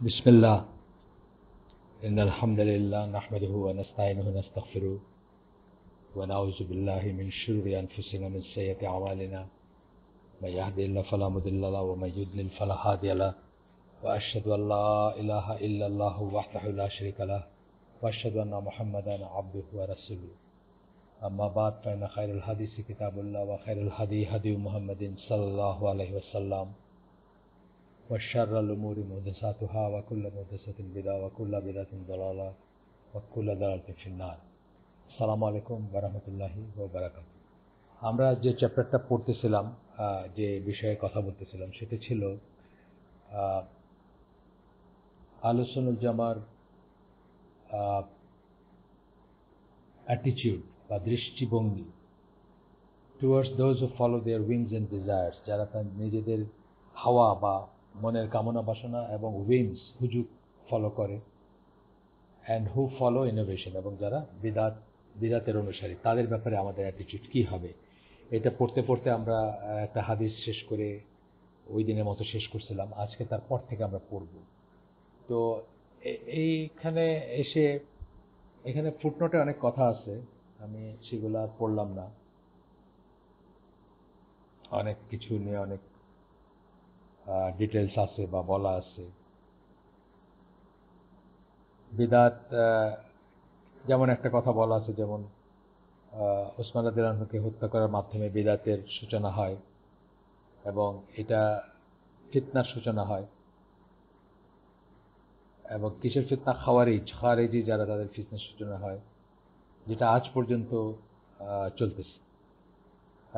بسم الله إن الحمد لله نحمده ونستعينه ونستغفره ونعوذ بالله من شرور أنفسنا ومن سيئات أعمالنا من يهده الله فلا مضل له ومن يضلل فلا هادي له وأشهد أن لا إله إلا الله وحده لا شريك له وأشهد أن محمدا عبده ورسوله أما بعد فإن خير الحديث كتاب الله وخير الهدي هدي محمد صلى الله عليه وسلم وشر الأمور محدثاتها وكل محدثة بدعة وكل بدعة ضلالة وكل ضلالة في النار আসসালামু আলাইকুম ওয়া রাহমাতুল্লাহি ওয়া বারাকাতুহু। আমরা যে চ্যাপ্টারটা পড়তেছিলাম, যে বিষয়ে কথা বলতেছিলাম, সেটা ছিল আহলে সুন্নাত জামার অ্যাটিটিউড বা দৃষ্টিভঙ্গি towards those who follow there wings and desires, যারা তার নিজেদের হাওয়া বা মনের কামনা বাসনা এবং উইংস হুজুগ ফলো করে, অ্যান্ড হু ফলো ইনোভেশন, এবং যারা বিদাতের অনুসারী, তাদের ব্যাপারে আমাদের অ্যাটিটিউড কী হবে। এটা পড়তে পড়তে আমরা একটা হাদিস শেষ করে ওই দিনের মতো শেষ করছিলাম। আজকে তারপর থেকে আমরা পড়ব। তো এইখানে এসে এখানে ফুটনোটে অনেক কথা আছে, আমি সেগুলো আর পড়লাম না। অনেক কিছু নিয়ে অনেক ডিটেলস আছে বা বলা আছে। বিদাত, যেমন একটা কথা বলা আছে, যেমন ওসমান রাদিয়াল্লাহু আনহুকে হত্যা করার মাধ্যমে বিদাতের সূচনা হয় এবং এটা ফিতনার সূচনা হয়। এবং কিসের ফিতনা? খাওয়ারিজি যারা, তাদের ফিতনার সূচনা হয়, যেটা আজ পর্যন্ত চলতেছে।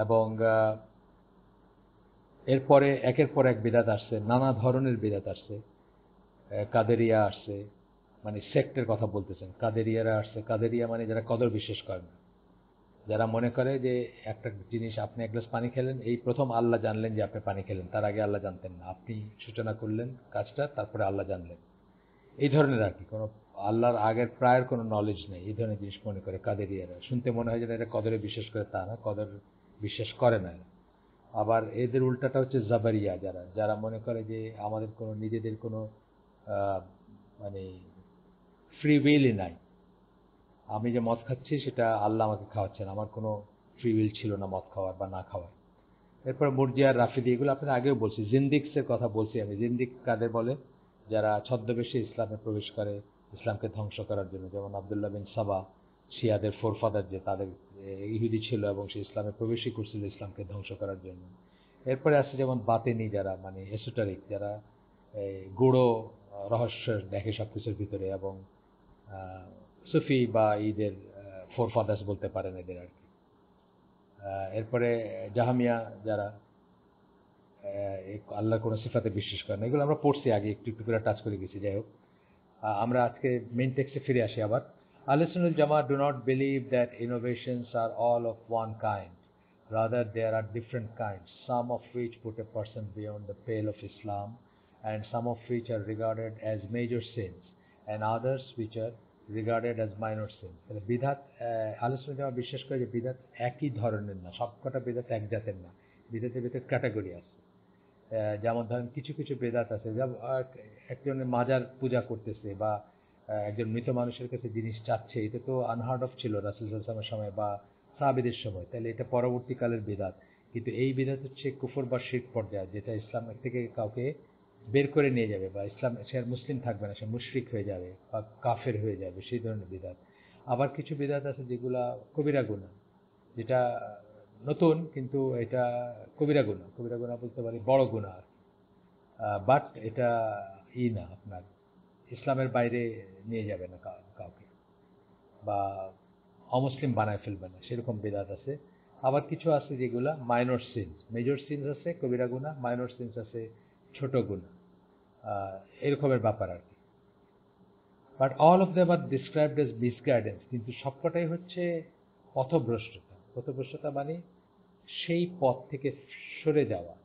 এবং এরপরে একের পর এক বিদাত আসছে, নানা ধরনের বিদাত আসছে। কাদেরিয়া আসছে, মানে সেক্টের কথা বলতেছেন। কাদেরিয়ারা আসছে। কাদেরিয়া মানে যারা কদর বিশ্বাস করে না, যারা মনে করে যে একটা জিনিস, আপনি এক গ্লাস পানি খেলেন, এই প্রথম আল্লাহ জানলেন যে আপনি পানি খেলেন, তার আগে আল্লাহ জানতেন না। আপনি সূচনা করলেন কাজটা, তারপরে আল্লাহ জানলেন। এই ধরনের আর কি, কোনো আল্লাহর আগের প্রায়ের কোনো নলেজ নেই, এই ধরনের জিনিস মনে করে কাদেরিয়ারা। শুনতে মনে হয় যেন এটা কদরে বিশ্বাস করে, তা না, কদর বিশ্বাস করে না। আবার এদের উল্টাটা হচ্ছে জাবারিয়া, যারা যারা মনে করে যে আমাদের কোনো নিজেদের কোনো মানে ফ্রি উইলই নাই। আমি যে মদ খাচ্ছি সেটা আল্লাহ আমাকে খাওয়াচ্ছেন, আমার কোনো ফ্রি উইল ছিল না মদ খাওয়ার বা না খাওয়ার। এরপর মুরজিয়া, রাফিদি, এগুলো আপনার আগেও বলছি। জিন্দিক্সের কথা বলছি আমি। জিন্দিক কাদের বলে? যারা ছদ্মবেশে ইসলামে প্রবেশ করে ইসলামকে ধ্বংস করার জন্য, যেমন আবদুল্লাহ বিন সাবা, শিয়াদের ফোরফাদার, যে তাদের ইহুদি ছিল এবং সে ইসলামে প্রবেশই করছিল ইসলামকে ধ্বংস করার জন্য। এরপরে আছে যেমন বাতেনি, যারা মানে এসোটারিক, যারা গূঢ় রহস্য দেখে সব কিছুর ভিতরে, এবং সুফি বা ঈদের ফোরফাদার্স বলতে পারেন এদের আর কি। এরপরে জাহামিয়া, যারা আল্লাহর কোনো সিফাতে বিশ্বাস করে না। এগুলো আমরা পড়ছি আগে, একটু একটু করে টাচ করে গেছি। যাই হোক, আমরা আজকে মেইন টেক্সটে ফিরে আসি আবার। আহলে সুন্নাত জামাত do not believe that innovations are all of one kind. Rather, there are different kinds, some of which put a person beyond the pale of Islam, and some of which are regarded as major sins, and others which are regarded as minor sins. তাহলে বিধাত, আহলে সুন্নাত জামাত বিশ্বাস করে যে বিধাত একই ধরনের না, সবকটা বিধাত এক জাতের না। বিধাতের ভিতরে ক্যাটাগরি আছে। যেমন ধরেন কিছু কিছু বেদাত আছে, যেমন একজনের মাজার পূজা করতেছে বা একজন মৃত মানুষের কাছে জিনিস চাচ্ছে, এটা তো আনহার্ড অফ ছিল রাসূল সাল্লাল্লাহু আলাইহি ওয়াসাল্লামের সময় বা সাহাবীদের সময়। তাহলে এটা পরবর্তীকালের বেদাত। কিন্তু এই বিদাত হচ্ছে কুফর বা শিরক পর্যায়ে, যেটা ইসলাম থেকে কাউকে বের করে নিয়ে যাবে, বা ইসলাম, সে আর মুসলিম থাকবে না, সে মুশরিক হয়ে যাবে বা কাফের হয়ে যাবে, সেই ধরনের বিদাত। আবার কিছু বিদাত আছে যেগুলা কবিরা গুনাহ, যেটা নতুন, কিন্তু এটা কবিরা গুনাহ। কবিরা গুনাহ বলতে পারি বড় গুনাহ, বাট এটা না, আপনার ইসলামের বাইরে নিয়ে যাবে না কাউকে, বা অমুসলিম বানায় ফেলবে না, সেরকম বিদাত আছে। আবার কিছু আছে যেগুলা মাইনর সিনস, মেজর সিনস আছে কবিরা গুনাহ, মাইনর সিনস আছে ছোট গুনাহ, এরকমের ব্যাপার আর কি। But all of them are described as misguidance, কিন্তু সবকটাই হচ্ছে পথভ্রষ্টতা। পথভ্রষ্টতা মানে সেই পথ থেকে সরে যাওয়া।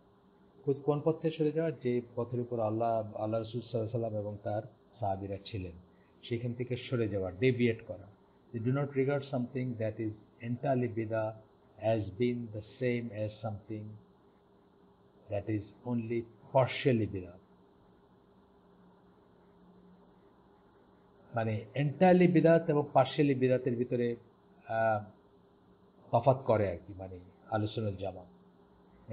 কোন পথ থেকে সরে যাওয়া? যে পথের উপর আল্লাহ রসুল সাল্লাল্লাহু আলাইহি ওয়াসাল্লাম এবং তার সাহাবীরা ছিলেন, সেখান থেকে সরে যাওয়া, ডেভিয়েট করা। They do not regard something that is entirely bidah as being the same as something that is only partially bidah. মানে এন্টায়ারলি বিদাত এবং পার্শিয়ালি বিদাতের ভিতরে তফাৎ করে আর কি, মানে আলোচনার জামা।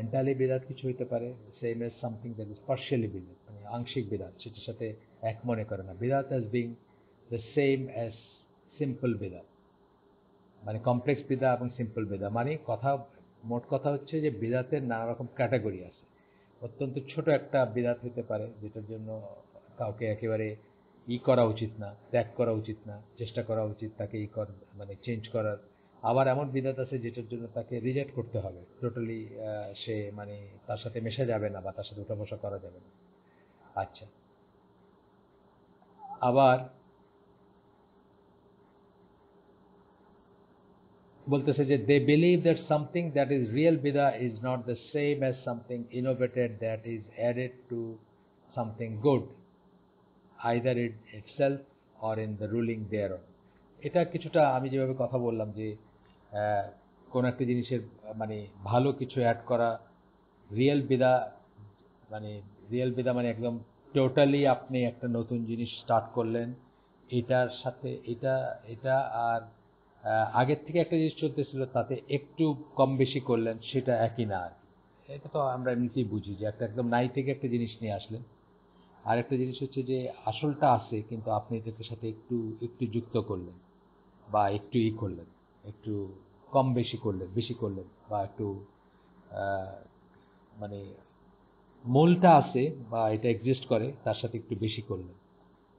এন্টায়ারলি বিদাত কিছু হইতে পারে, same as something that is partially বিদাত, মানে আংশিক বিদাত, সেটার সাথে এক মনে করে না। বিদাত as being the same as simple বিদাত, মানে কমপ্লেক্স বিদা এবং সিম্পল বিদা, মানে মোট কথা হচ্ছে যে বিদাতের নানা রকম ক্যাটাগরি আছে। অত্যন্ত ছোট একটা বিদাত হতে পারে যেটার জন্য কাউকে একেবারে করা উচিত না, ত্যাগ করা উচিত না, চেষ্টা করা উচিত তাকে মানে চেঞ্জ করার। আবার এমন বিদাত আছে যেটার জন্য তাকে রিজেক্ট করতে হবে টোটালি, সে মানে তার সাথে মেশা যাবে না বা তার সাথে উঠা বসা করা যাবে না। আচ্ছা, আবার বলতেছে যে they believe that something that is real বিদা is not the same as something innovated that is added to something good, either it itself or in the ruling thereon. এটা কিছুটা আমি যেভাবে কথা বললাম যে কোন একটা জিনিসের মানে ভালো কিছু অ্যাড করা, রিয়েল বিদা, মানে রিয়েল বিদা মানে একদম টোটালি আপনি একটা নতুন জিনিস স্টার্ট করলেন, এটার সাথে এটা এটা আর আগের থেকে একটা জিনিস চলতেছিল তাতে একটু কম বেশি করলেন, সেটা একই না আর কি। এটা তো আমরা এমনিতেই বুঝি যে একদম নাই থেকে একটা জিনিস নিয়ে আসলেন। আর একটা জিনিস হচ্ছে যে আসলটা আছে কিন্তু আপনি এটার সাথে একটু একটু যুক্ত করলেন বা একটু করলেন, একটু কম বেশি করলেন, বেশি করলেন, বা একটু মানে মূলটা আছে বা এটা এক্সিস্ট করে তার সাথে একটু বেশি করলেন।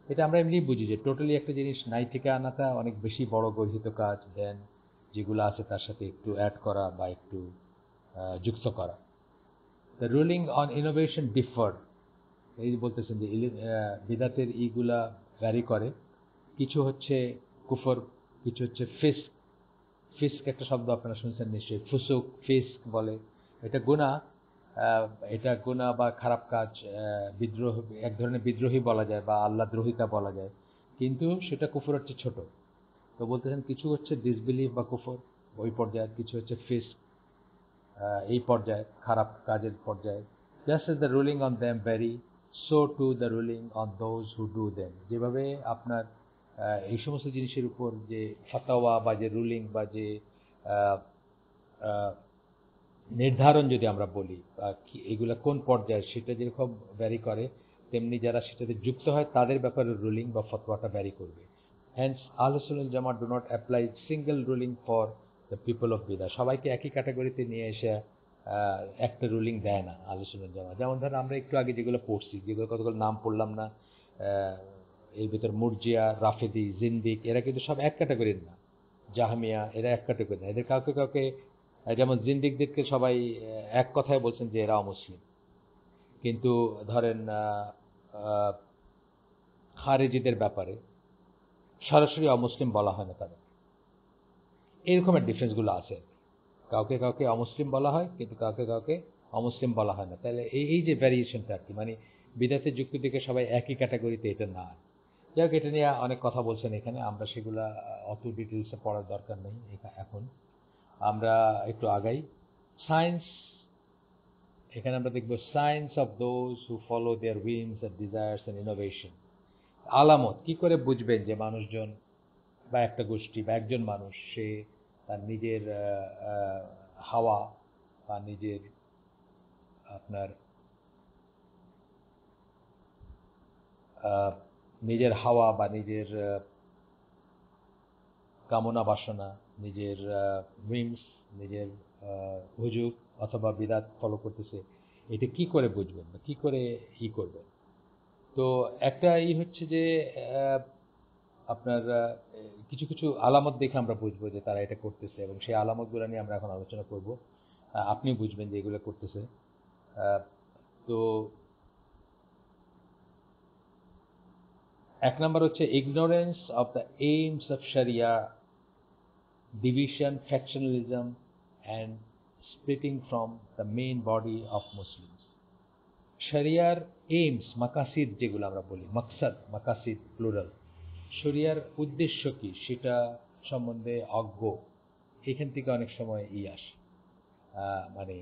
এটা আমরা এমনি বুঝি যে টোটালি একটা জিনিস নাই থেকে আনাটা অনেক বেশি বড় গর্হিত কাজ দেন যেগুলো আছে তার সাথে একটু অ্যাড করা বা একটু যুক্ত করা। The ruling on innovation differ, এই যে বলতেছেন যে বিদাতের ইগুলা ভ্যারি করে। কিছু হচ্ছে কুফর, কিছু হচ্ছে ফিস্ক। ফিস্ক একটা শব্দ আপনারা শুনছেন নিশ্চয়ই, ফুসুক, ফিস্ক বলে। এটা গুনাহ, এটা গুনাহ বা খারাপ কাজ, বিদ্রোহ, এক ধরনের বিদ্রোহী বলা যায় বা আল্লাহ দ্রোহিতা বলা যায়, কিন্তু সেটা কুফরের চেয়ে ছোট। তো বলতেছেন কিছু হচ্ছে ডিসবিলিভ বা কুফর ওই পর্যায়ে, কিছু হচ্ছে ফিস্ক এই পর্যায়ে, খারাপ কাজের পর্যায়ে। Just as the ruling on them vary, so to the ruling on those who do them. যেভাবে আপনার এই সমস্ত জিনিসের উপর যে ফাতাওয়া বা যে রুলিং বা যে নির্ধারণ যদি আমরা বলি, এগুলা কোন পর্যায়ে সেটা যেরকম ভ্যারি করে, তেমনি যারা সেটাতে যুক্ত হয় তাদের ব্যাপারে রুলিং বা ফতোয়াটা ভ্যারি করবে। হ্যান্স আহলুস সুন্নাহ ওয়াল জামাত do not apply single ruling for the people of বিদা। সবাইকে একই ক্যাটাগরিতে নিয়ে এসে একটা রুলিং দেয় না আহলুস সুন্নাহ ওয়াল জামাত। যেমন ধরেন আমরা একটু আগে যেগুলো পড়ছি, যেগুলো কতগুলো নাম পড়লাম না, এর ভিতর মুরজিয়া, রাফেদি, জিন্দিক, এরা কিন্তু সব এক ক্যাটাগরির না। জাহামিয়া, এরা এক ক্যাটাগরি না। এদের কাউকে কাউকে যেমন জিন্দিকদেরকে সবাই এক কথায় বলছেন যে এরা অমুসলিম, কিন্তু ধরেন খারেজিদের ব্যাপারে সরাসরি অমুসলিম বলা হয় না তাদের। এরকমের ডিফারেন্সগুলো আছে। কাউকে কাউকে অমুসলিম বলা হয় কিন্তু কাউকে কাউকে অমুসলিম বলা হয় না। তাহলে এই যে ভ্যারিয়েশনটা আর কি, মানে বিদাতের যুক্তি থেকে সবাই একই ক্যাটাগরিতে এটা না। যাই হোক, এটা নিয়ে অনেক কথা বলছেন এখানে, আমরা সেগুলা অত ডিটেলসে পড়ার দরকার নেই এখন। আমরা একটু আগাই। সায়েন্স, এখানে আমরা দেখব science of those who follow their whims and desires and innovation. আলামত, কি করে বুঝবেন যে মানুষজন বা একটা গোষ্ঠী বা একজন মানুষ সে তার নিজের হাওয়া বা নিজের আপনার নিজের হাওয়া বা নিজের কামনা বাসনা, নিজের উইমস, নিজের হুজুগ অথবা বিদাত ফলো করতেছে, এটা কি করে বুঝবেন বা কি করে করবেন? তো একটা হচ্ছে যে আপনার কিছু কিছু আলামত দেখে আমরা বুঝবো যে তারা এটা করতেছে, এবং সেই আলামতগুলো নিয়ে আমরা এখন আলোচনা করব। আপনি বুঝবেন যে এগুলো করতেছে। তো এক নাম্বার হচ্ছে ignorance of the aims of শরিয়া, division, factionalism and splitting from the main body of Muslims. শরিয়ার এইমস, মাকাসিদ যেগুলো আমরা বলি, মাকসাদ, মাকাসিদ প্লুরাল, শরিয়ার উদ্দেশ্য কি সেটা সম্বন্ধে অজ্ঞ। এখান থেকে অনেক সময় আসে, মানে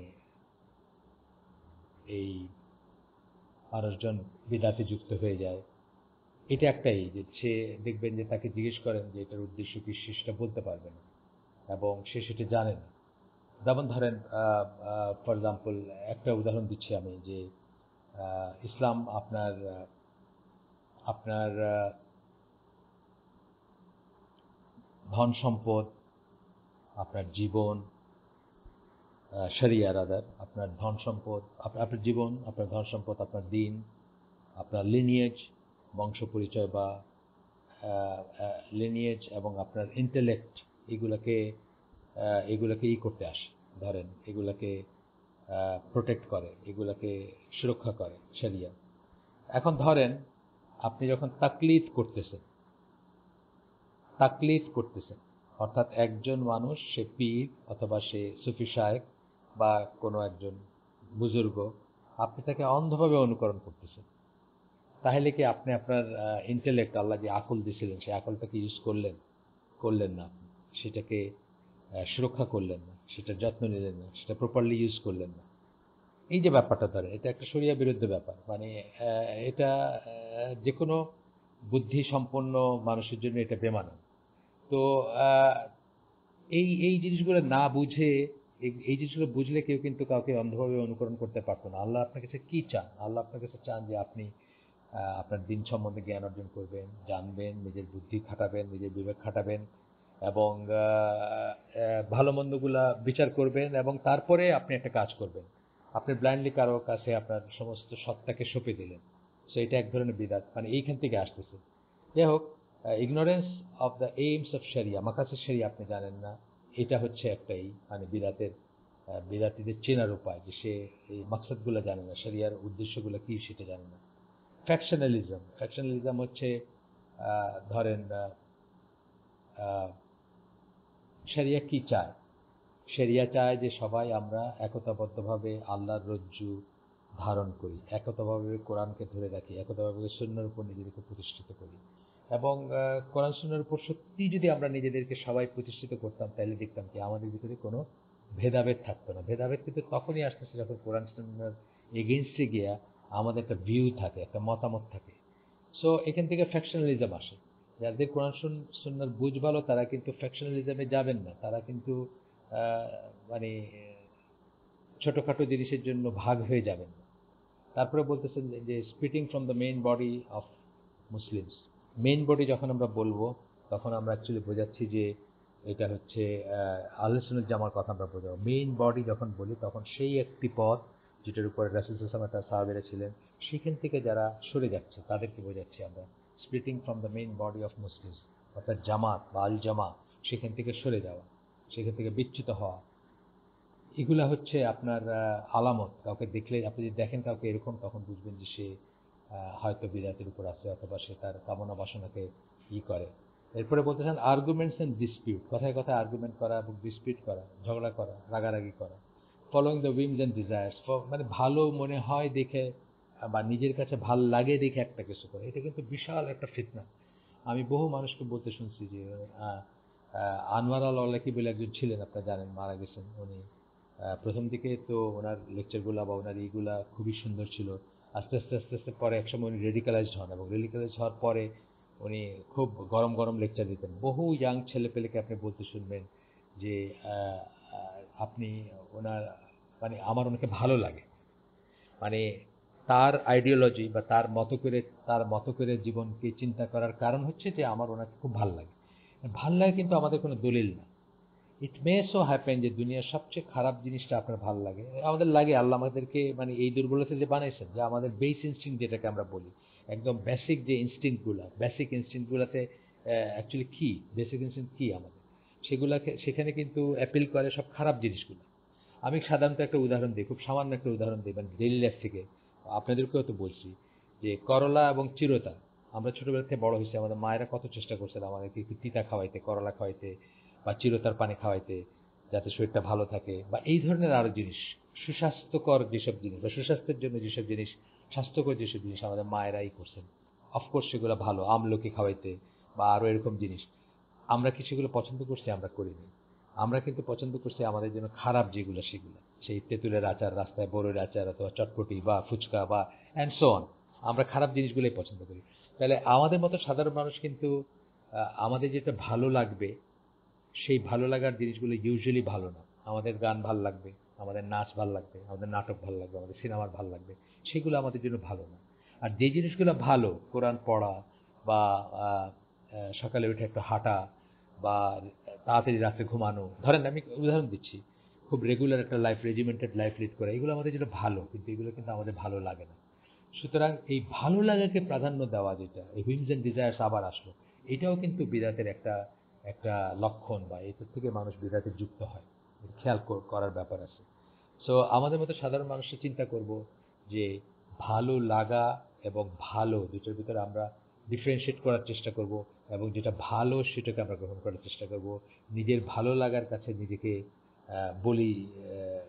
এই মানুষজন বিদাতে যুক্ত হয়ে যায়। এটা একটাই যে সে দেখবেন যে তাকে জিজ্ঞেস করেন যে এটার উদ্দেশ্য কি, সে সেটা বলতে পারবে না এবং সে সেটা জানে না। যেমন ধরেন ফর এক্সাম্পল একটা উদাহরণ দিচ্ছি আমি যে ইসলাম আপনার আপনার ধন সম্পদ, আপনার জীবন, শরিয়া রাদার, আপনার ধন সম্পদ, আপনার জীবন, আপনার ধন সম্পদ, আপনার দিন, আপনার লিনিয়েজ, বংশ পরিচয় বা লিনিয়েজ এবং আপনার ইন্টেলেক্ট, এগুলাকে এগুলাকে করতে আসে, ধরেন এগুলাকে প্রোটেক্ট করে, এগুলাকে সুরক্ষা করে শরিয়া। এখন ধরেন আপনি যখন তাকলিদ করতেছেন, অর্থাৎ একজন মানুষ, সে পীর অথবা সে সুফি শায়েখ বা কোনো একজন বুজুর্গ, আপনি তাকে অন্ধভাবে অনুকরণ করতেছেন, তাহলে কি আপনি আপনার ইন্টেলেক্ট, আল্লাহ যে আকল দিয়েছিলেন, সেই আকলটাকে ইউজ করলেন না, সেটাকে সুরক্ষা করলেন না, সেটা যত্ন নিলেন না, সেটা প্রপারলি ইউজ করলেন না। এই যে ব্যাপারটা ধরে, এটা একটা শরিয়া বিরুদ্ধ ব্যাপার, মানে এটা যে কোনো বুদ্ধি সম্পন্ন মানুষের জন্য এটা বেমানান। তো এই জিনিসগুলো না বুঝে, এই জিনিসগুলো বুঝলে কেউ কিন্তু কাউকে অন্ধভাবে অনুকরণ করতে পারতো না। আল্লাহ আপনার কাছে কি চান? আল্লাহ আপনার কাছে চান যে আপনি আপনার দিন সম্বন্ধে জ্ঞান অর্জন করবেন, জানবেন, নিজের বুদ্ধি খাটাবেন, নিজের বিবেক খাটাবেন এবং ভালো মন্দগুলা বিচার করবেন এবং তারপরে আপনি একটা কাজ করবেন। আপনি ব্লাইন্ডলি কারো কাছে আপনার সমস্ত সত্তাকে সঁপে দিলেন, সো এটা এক ধরনের বিদাত, মানে এইখান থেকে আসতেছে। যাই হোক, ignorance of the aims of শরিয়া, মাকাসিদ শরিয়া আপনি জানেন না, এটা হচ্ছে একটাই মানে বিদাতিদের চেনার উপায়, যে সে এই মাকসাদগুলো জানে না, শরিয়ার উদ্দেশ্যগুলো কি সেটা জানে না। ফ্যাকশনালিজম হচ্ছে ধরেন শরিয়া কি চায়? শরিয়া চায় যে সবাই আমরা একতাবদ্ধভাবে আল্লাহর রজ্জু ধারণ করি, একতাভাবে কোরআনকে ধরে রাখি, একতাভাবে সুন্নাহর উপর নিজেদেরকে প্রতিষ্ঠিত করি এবং কোরআন সুন্নাহর উপর সত্যি যদি আমরা নিজেদেরকে সবাই প্রতিষ্ঠিত করতাম, তাহলে দেখতাম কি আমাদের ভিতরে কোনো ভেদাভেদ থাকতো না। ভেদাভেদ কিন্তু তখনই আসতেছে যখন কোরআন সুন্নাহর এগেইনস্টে গিয়া আমাদের একটা ভিউ থাকে, একটা মতামত থাকে। সো এখান থেকে ফ্যাকশনালিজম আসে। যাদের কোরআন সুন্নাহর বুঝ ভালো, তারা কিন্তু ফ্যাকশনালিজমে যাবেন না, তারা কিন্তু আহ, মানে ছোটখাটো জিনিসের জন্য ভাগ হয়ে যাবেন না। তারপরে বলতেছেন যে splitting from the main body of Muslims. Main body যখন আমরা বলবো, তখন আমরা অ্যাকচুয়ালি বোঝাচ্ছি যে এটা হচ্ছে আহলে সুন্নাত জামার কথা আমরা বোঝাবো। মেইন বডি যখন বলি, তখন সেই একটি পথ যেটার উপরে রাসূল সাল্লাল্লাহু আলাইহি ওয়াসাল্লাম তার সাহাবীরা ছিলেন, সেখান থেকে যারা সরে যাচ্ছে তাদেরকে বোঝাচ্ছি আমরা। Splitting from the main body of Muslims, অর্থাৎ জামাত বা আল জামা, সেখান থেকে সরে যাওয়া, সেখান থেকে বিচ্যুত হওয়া, এগুলা হচ্ছে আপনার আলামত। কাউকে দেখলে, আপনি যদি দেখেন কাউকে এরকম, তখন বুঝবেন যে সে হয়তো বিদাতের উপর আছে অথবা সে তার কামনা বাসনাকে করে। এরপরে বলতেছেন আর্গুমেন্টস এন্ড ডিসপিউট, কথায় কথায় আর্গুমেন্ট করা এবং ডিসপিউট করা, ঝগড়া করা, রাগারাগি করা। Following the whims and desires, মানে ভালো মনে হয় দেখে বা নিজের কাছে ভাল লাগে দেখে একটা কিছু করে, এটা কিন্তু বিশাল একটা ফিতনা। আমি বহু মানুষকে বলতে শুনছি যে আনোয়ার আল আল্লাকি বলে একজন ছিলেন, আপনারা জানেন, মারা গেছেন উনি। প্রথম দিকে তো ওনার লেকচারগুলা বা ওনার এইগুলা খুবই সুন্দর ছিল। আস্তে আস্তে আস্তে আস্তে পরে একসময় উনি রেডিকালাইজড হন এবং রেডিকালাইজড হওয়ার পরে উনি খুব গরম গরম লেকচার দিতেন। বহু ইয়াং ছেলেপেলেকে আপনি বলতে শুনবেন যে আপনি ওনার, মানে আমার ওনাকে ভালো লাগে, মানে তার আইডিওলজি বা তার মতো করে জীবনকে চিন্তা করার কারণ হচ্ছে যে আমার ওনাকে খুব ভাল লাগে। ভাল লাগে কিন্তু আমাদের কোনো দলিল না। ইট মে সো হ্যাপেন যে দুনিয়ার সবচেয়ে খারাপ জিনিসটা আপনার ভালো লাগে, আমাদের লাগে। আল্লাহ আমাদেরকে মানে এই দুর্বলতা যে বানাইছেন, যে আমাদের বেস ইনস্টিংক্ট যেটাকে আমরা বলি, একদম বেসিক যে ইনস্টিংক্টগুলো, বেসিক ইনস্টিংক্টগুলোতে অ্যাকচুয়ালি কি বেসিক ইনস্টিংক্ট কি আমাদের, সেগুলাকে সেখানে কিন্তু অ্যাপিল করে সব খারাপ জিনিসগুলো। আমি সাধারণত একটা উদাহরণ দিই, খুব সামান্য একটা উদাহরণ দিই, মানে ডেইলি লাইফ থেকে আপনাদেরকেও তো বলছি যে করলা এবং চিরতা, আমরা ছোটবেলা থেকে বড় হয়েছি, আমাদের মায়েরা কত চেষ্টা করছিল আমাদেরকে একটু তিতা খাওয়াইতে, করলা খাওয়াইতে বা চিরতার পানি খাওয়াইতে, যাতে শরীরটা ভালো থাকে, বা এই ধরনের আরো জিনিস, সুস্বাস্থ্যকর যেসব জিনিস বা সুস্বাস্থ্যের জন্য যেসব জিনিস, স্বাস্থ্যকর যেসব জিনিস আমাদের মায়েরাই করছেন। অফকোর্স সেগুলো ভালো, আমলকি খাওয়াইতে বা আরো এরকম জিনিস। আমরা কি সেগুলো পছন্দ করছি? আমরা করিনি। আমরা কিন্তু পছন্দ করছি আমাদের জন্য খারাপ যেগুলো, সেগুলো, সেই তেঁতুলের আচার, রাস্তায় বড়ের আচার অথবা চটপটি বা ফুচকা বা অ্যান্ড সো অন। আমরা খারাপ জিনিসগুলোই পছন্দ করি। তাহলে আমাদের মতো সাধারণ মানুষ কিন্তু আমাদের যেটা ভালো লাগবে সেই ভালো লাগার জিনিসগুলো ইউজুয়ালি ভালো না। আমাদের গান ভাল লাগবে, আমাদের নাচ ভাল লাগবে, আমাদের নাটক ভাল লাগবে, আমাদের সিনেমার ভাল লাগবে, সেগুলো আমাদের জন্য ভালো না। আর যে জিনিসগুলো ভালো, কোরআন পড়া বা সকালে উঠে একটু হাঁটা বা তাড়াতাড়ি রাতে ঘুমানো, ধরেন আমি উদাহরণ দিচ্ছি, খুব রেগুলার একটা লাইফ, রেজিমেন্টেড লাইফ লিড করা, এগুলো আমাদের জন্য ভালো, কিন্তু এগুলো কিন্তু আমাদের ভালো লাগে না। সুতরাং এই ভালো লাগাকে প্রাধান্য দেওয়া, যেটা এই হুইমস অ্যান্ড ডিজায়ার্স আবার আসলো, এটাও কিন্তু বিদাতের একটা একটা লক্ষণ, বা এটার থেকে মানুষ বিদাতে যুক্ত হয়, খেয়াল করার ব্যাপার আছে। সো আমাদের মতো সাধারণ মানুষরা চিন্তা করব যে ভালো লাগা এবং ভালো দুটোর ভিতরে আমরা ডিফারেন্সিয়েট করার চেষ্টা করব, এবং যেটা ভালো সেটাকে আমরা গ্রহণ করার চেষ্টা করব। নিজের ভালো লাগার কাছে নিজেকে বলি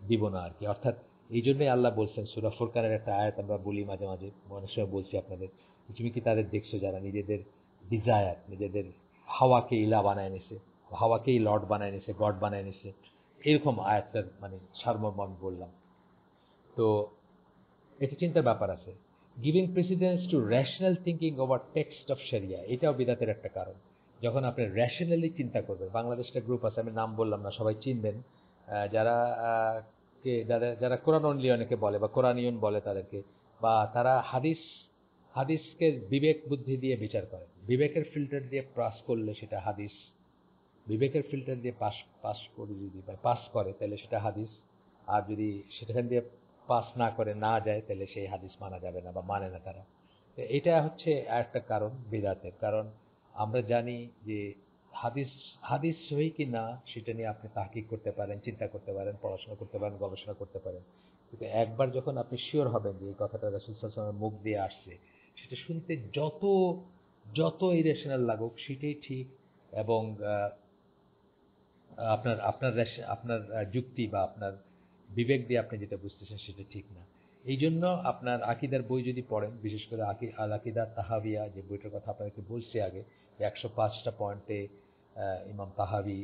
দিব না আর কি। অর্থাৎ এই জন্যই আল্লাহ বলছেন, সূরা ফুরকানের একটা আয়াত আমরা বলি মাঝে মাঝে, অনেক সময় বলছি আপনাদের, তুমি কি তাদের দেখছো যারা নিজেদের ডিজায়ার, নিজেদের হাওয়াকে ইলা বানায় নিছে, হাওয়াকেই লর্ড বানায় নিছে, গড বানায় নিছে, এরকম আয়াতটার মানে সারমর্ম আমি বললাম। তো এটা চিন্তার ব্যাপার আছে। Giving precedence to rational thinking over text of sharia, এটাও বিদাতের একটা কারণ। যখন আপনি রেশনালি চিন্তা করবেন, বাংলাদেশটা গ্রুপ আছে, আমি নাম বললাম না, সবাই চিনবেন, যারা যারা যারা কোরআন অনলি অনেকে বলে বা কোরআনিয়ন বলে তাদেরকে, বা তারা হাদিসকে বিবেক বুদ্ধি দিয়ে বিচার করে, বিবেকের ফিল্টার দিয়ে পাস করলে সেটা হাদিস, বিবেকের ফিল্টার দিয়ে পাস পাস করে যদি পাস করে তাহলে সেটা হাদিস, আর যদি সেখান দিয়ে পাস না করে না যায় তাহলে সেই হাদিস মানা যাবে না বা মানে না তারা। তো এটা হচ্ছে একটা কারণ বিদাতের। কারণ আমরা জানি যে হাদিস হাদিস সহি কি না সেটা নিয়ে আপনি তাহকিক করতে পারেন, চিন্তা করতে পারেন, পড়াশোনা করতে পারেন, গবেষণা করতে পারেন, কিন্তু একবার যখন আপনি শিওর হবেন যে এই কথাটা রাসূল সাল্লাল্লাহু আলাইহি ওয়াসাল্লামের মুখ দিয়ে আসছে, সেটা শুনতে যত যত ইরেশনাল লাগুক সেটাই ঠিক, এবং আপনার আপনার আপনার যুক্তি বা আপনার বিবেক দিয়ে আপনি যেটা বুঝতেছেন সেটা ঠিক না। এই জন্য আপনার আকিদার বই যদি পড়েন, বিশেষ করে আল আকিদা তাহাবিয়া, যে বইটার কথা আপনাকে বলছি আগে, যে 105টা পয়েন্টে ইমাম তাহাবি,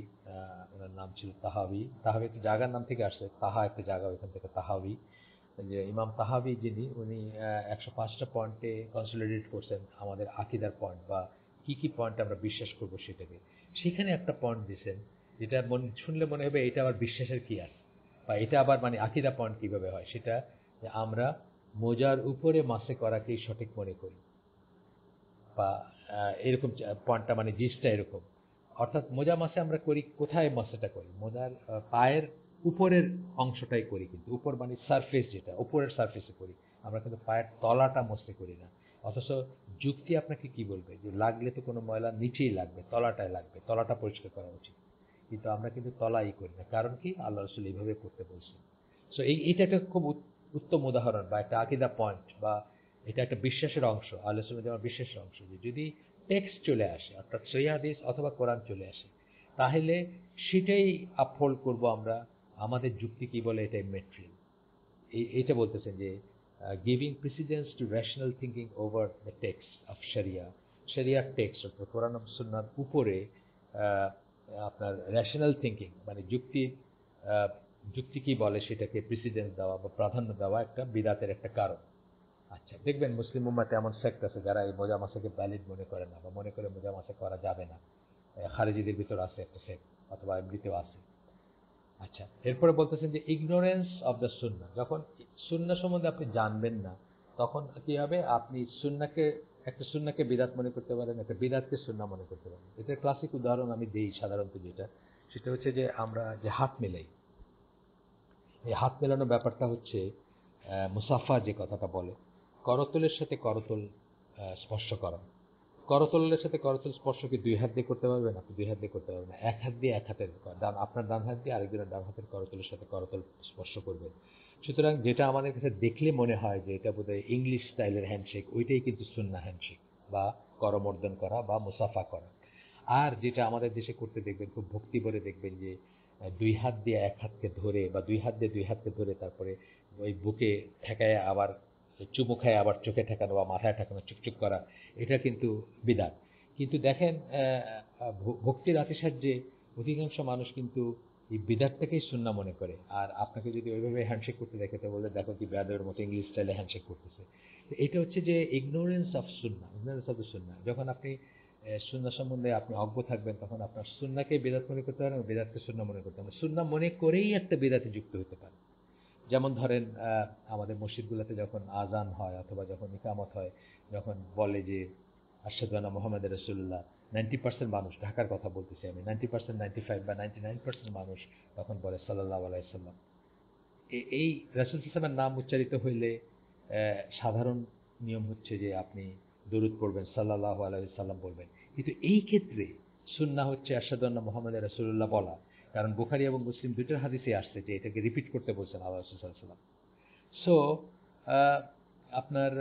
ওনার নাম ছিল তাহাবি, তাহাবি একটা জায়গার নাম থেকে আসছে, তাহা একটা জায়গা, ওইখান থেকে তাহাবি, যে ইমাম তাহাবি যিনি, উনি 105টা পয়েন্টে কনসলিডেট করছেন আমাদের আকিদার পয়েন্ট, বা কি কি পয়েন্ট আমরা বিশ্বাস করব সেটাকে। সেখানে একটা পয়েন্ট দিয়েছেন যেটা শুনলে মনে হবে এটা আবার বিশ্বাসের কি আছে, বা এটা আবার মানে আকিদা পয়েন্ট কিভাবে হয়, সেটা যে আমরা মোজার উপরে মাসে করাকেই সঠিক মনে করি, বা এরকম পয়েন্টটা মানে জিনিসটা এরকম। অর্থাৎ মোজা মাসে আমরা করি, কোথায় মাসেটা করি, মোজার পায়ের উপরের অংশটাই করি, কিন্তু উপর মানে সারফেস, যেটা উপরের সারফেসে করি, আমরা কিন্তু পায়ের তলাটা মসতে করি না। অথচ যুক্তি আপনাকে কি বলবে যে লাগলে তো কোনো ময়লা নিচেই লাগবে, তলাটায় লাগবে, তলাটা পরিষ্কার করা উচিত, কিন্তু আমরা কিন্তু তলাই করি না। কারণ কি, আল্লাহ রসুল এইভাবে করতে বলছেন। সো এইটা একটা খুব উত্তম উদাহরণ বা একটা আকিদা পয়েন্ট, বা এটা একটা বিশ্বাসের অংশ, আল্লাহ রসুলের যেমন বিশ্বাসের অংশ, যে যদি টেক্সট চলে আসে, অর্থাৎ সহিহ হাদিস অথবা কোরআন চলে আসে, তাহলে সেটাই আপহোল্ড করব আমরা। আমাদের যুক্তি কি বলে এটাই মেট্রিক। এইটা বলতেছেন যে giving precedence to rational thinking over the text of sharia, শরিয়ার টেক্সট অর্থাৎ কোরআন এবং সুন্নাহর উপরে আহ, আপনার রেশনাল থিঙ্কিং মানে যুক্তি কি বলে সেটাকে প্রেসিডেন্স দেওয়া বা প্রাধান্য দেওয়া একটা বিদাতের একটা কারণ। আচ্ছা, দেখবেন মুসলিম উম্মাতে এমন সেক্ট আছে যারা এই মোজা মাসাকে ভ্যালিড মনে করে না, বা মনে করে মোজা মাসা করা যাবে না। খারেজিদের ভিতর আছে একটা সেক্ট, অথবা এমনিতেও আছে। আচ্ছা, এরপরে বলতেছেন যে ইগনোরেন্স অফ দ্য সুন্না, যখন সুন্না সম্বন্ধে আপনি জানবেন না, তখন কি হবে, আপনি একটা সুন্নাকে বিদাত মনে করতে পারেন, একটা বিদাতকে সুন্না মনে করতে পারেন। এটার ক্লাসিক উদাহরণ আমি দিই সাধারণত, যেটা সেটা হচ্ছে যে আমরা যে হাত মেলাই, এই হাত মেলানোর ব্যাপারটা হচ্ছে মুসাফা যে কথাটা বলে, করতলের সাথে করতল স্পর্শ করা। করতলের সাথে করতল স্পর্শ কি দুই হাত দিয়ে করতে পারবেন? আপনি দুই হাত দিয়ে করতে পারবেন না, এক হাত দিয়ে এক হাতের আপনার ডান হাত দিয়ে আরেকজনের ডান হাতের করতলের সাথে করতল স্পর্শ করবেন। সুতরাং যেটা আমাদের কাছে দেখলে মনে হয় যে এটা বোধহয় ইংলিশ স্টাইলের হ্যান্ডশেক, ওইটাই কিন্তু সুন্নাহ হ্যান্ডশেক, বা করমর্দন করা বা মুসাফা করা। আর যেটা আমাদের দেশে করতে দেখবেন, খুব ভক্তি ভরে দেখবেন যে দুই হাত দিয়ে এক হাতকে ধরে, বা দুই হাত দিয়ে দুই হাতকে ধরে তারপরে ওই বুকে ঠেকায়, আবার চুমু খায়, আবার চোখে ঠেকানো বা মাথায় ঠেকানো, চুপচুপ করা, এটা কিন্তু বিদাত। কিন্তু দেখেন ভক্তির আতিশয্যে অধিকাংশ মানুষ কিন্তু এই বিদাতটাকেই সুন্নাহ মনে করে, আর আপনাকে যদি ওইভাবে হ্যান্ডশেক করতে দেখে তো বলে দেখো কি বেয়াদবের মতো ইংলিশ স্টাইলে হ্যান্ডশেক করতেছে। এটা হচ্ছে যে ignorance of Sunnah, ignorance of the সুন্নাহ। যখন আপনি সুন্নাহ সম্বন্ধে আপনি অজ্ঞ থাকবেন, তখন আপনার সুন্নাহকে বেদাত মনে করতে পারেন, বেদাতকে সুন্নাহ মনে করতে পারেন। সুন্নাহ মনে করেই একটা বেদাতে যুক্ত হতে পারে। যেমন ধরেন আমাদের মসজিদগুলোতে যখন আজান হয় অথবা যখন ইকামত হয়, যখন বলে যে আশহাদু আন্না মুহাম্মাদুর রাসূলুল্লাহ, 90% মানুষ, ঢাকার কথা বলতেছি আমি, 90%, 95 বা 99% মানুষ তখন বলে সাল্লাল্লাহু আলাইহি ওয়াসাল্লাম। এই রাসূল সাল্লাল্লাহু আলাইহি ওয়াসাল্লামের নাম উচ্চারিত হইলে সাধারণ নিয়ম হচ্ছে যে আপনি দরুদ পড়বেন, সাল্লাল্লাহু আলাইহি ওয়াসাল্লাম বলবেন। কিন্তু এই ক্ষেত্রে সুন্নাহ হচ্ছে আশহাদু আন্না মুহাম্মাদুর রাসূলুল্লাহ বলা। কারণ বুখারী এবং মুসলিম দুইটার হাদিসে আসছে যে এটাকে রিপিট করতে বলছেন আল্লাহ রাসূল সাল্লাল্লাহু আলাইহি ওয়াসাল্লাম। সো আপনার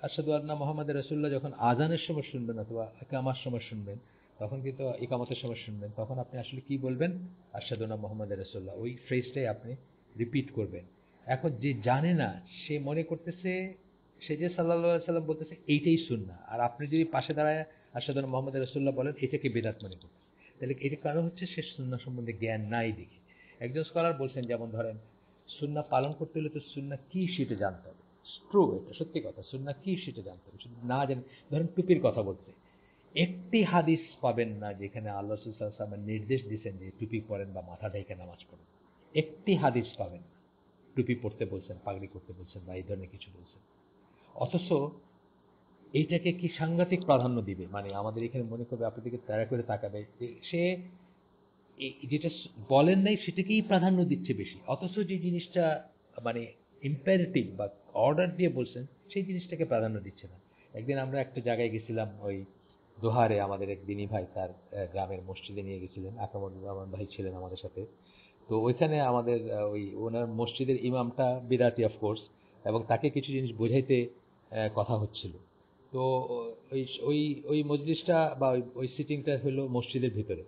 আশহাদু আন্না মুহাম্মাদুর রাসূলুল্লাহ যখন আজানের সময় শুনবেন অথবা ইকামার সময় শুনবেন, তখন কিন্তু ইকামতের সময় শুনবেন, তখন আপনি আসলে কি বলবেন? আশহাদু আন্না মুহাম্মাদুর রাসূলুল্লাহ, ওই ফ্রেজটাই আপনি রিপিট করবেন। এখন যে জানে না, সে মনে করতেছে সে যে সাল্লাল্লাহু আলাইহি সাল্লাম বলতেছে এইটাই সুন্নাহ, আর আপনি যদি পাশে দাঁড়ায় আশহাদু আন্না মুহাম্মাদুর রাসূলুল্লাহ বলেন, এটাকে বেদাত মনে করতেছে। তাহলে এটার কারণ হচ্ছে সে সুন্নাহ সম্বন্ধে জ্ঞান নাই দেখে। একজন স্কলার বলছেন, যেমন ধরেন সুন্নাহ পালন করতে হলে তো সুন্নাহ কি সেটা জানতে হবে। ট্রু, এটা সত্যি কথা, সুন্নাহ কি সেটা জানতে হবে। শুধু না জানেন, ধরেন টুপির কথা বলতে, একটি হাদিস পাবেন না যেখানে আল্লাহ রাসূল সাল্লাল্লাহু আলাইহি ওয়াসাল্লাম নির্দেশ দিয়েছেন যে টুপি পরেন বা মাথা ঢেকে নামাজ পড়েন। একটি হাদিস পাবেন না টুপি পড়তে বলছেন, পাগড়ি করতে বলছেন বা এই ধরনের কিছু বলছেন। অথচ এইটাকে কি সাংঘাতিক প্রাধান্য দিবে, মানে আমাদের এখানে মনে করবে, আপনার দিকে তাড়া করে তাকাবে যে সে যেটা বলেন নাই সেটাকেই প্রাধান্য দিচ্ছে বেশি। অথচ যে জিনিসটা মানে ইম্পারেটিভ বা অর্ডার দিয়ে বলছেন, সেই জিনিসটাকে প্রাধান্য দিচ্ছে না। একদিন আমরা একটা জায়গায় গেছিলাম, ওই দোহারে, আমাদের এক দিনী ভাই তার গ্রামের মসজিদে নিয়ে গেছিলেন, আকরামুজ্জামান ভাই ছিলেন আমাদের সাথে। তো ওইখানে আমাদের ওই ওনার মসজিদের ইমামটা বিদাতি অফকোর্স, এবং তাকে কিছু জিনিস বোঝাইতে কথা হচ্ছিল। তো ওই ওই ওই মজলিসটা বা ওই সিটিংটা হলো মসজিদের ভিতরে।